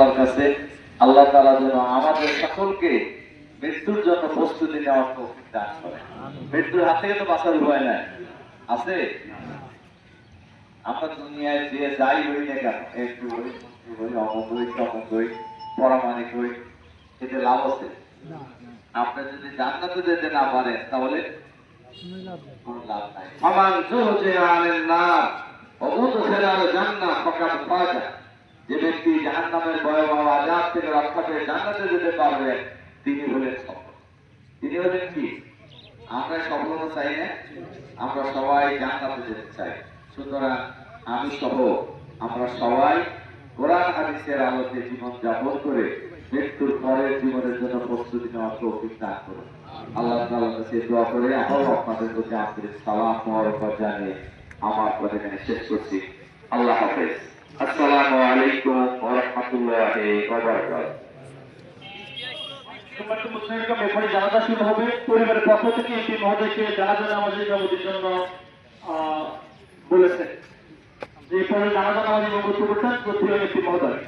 তাআলার কাছে আল্লাহ তাআলা যেন আমাদের সকলকে মৃত্যুর জন্য প্রস্তুতি নেওয়ার তৌফিক দান করেন। মৃত্যুর হাত থেকে তো বাঁচার উপায় নাই, আছে? আমরা দুনিয়ায় যে যাই হই না কেন, একটু হই, মন্ত্রী হই, অমক হই, তমক হই, পরামানিক হই, এতে লাভ আছে? আপনি যদি জান্নাতে যেতে না পারেন তাহলে কোনো লাভ নাই। ফামান যুহজিহা আনিন নার ওয়া উদখিলাল জান্নাহ ফাকাদ ফাজা। যে ব্যক্তি জাহান্নামের ভয়াবহ আযাব থেকে রক্ষা পেয়ে জান্নাতে যেতে পারবে তিনি হলেন সফল। তিনি হলেন কি? আমরা সফলতা চাই না, আমরা সবাই জান্নাতে যেতে চাই। সুতরাং আমি সহ আমরা সবাই কোরআন হাদিসের আলোকে জীবন যাপন করে মৃত্যুর পরের জীবনের জন্য প্রস্তুতি নেওয়ার তৌফিক দান করুন। আল্লাহ তাআলার কাছে দোয়া করে আবারও আপনাদের প্রতি আন্তরিক সালাম মোবারকবাদ জানিয়ে আমার কথা এখানে শেষ করছি। আল্লাহ হাফেজ। আসসালামু আলাইকুম ওয়া রাহমাতুল্লাহি ওয়া বারাকাতুহু। সম্মানিত মুসলিম ব্যাপারে জানাজা শুরু হবে। পরিবারের পক্ষ থেকে এমপি মহোদয়কে জানাজা নামাজের ইমামতির জন্য বলেছেন যে পরে জানাজা নামাজ ইমামতি করছেন এমপি মহোদয়।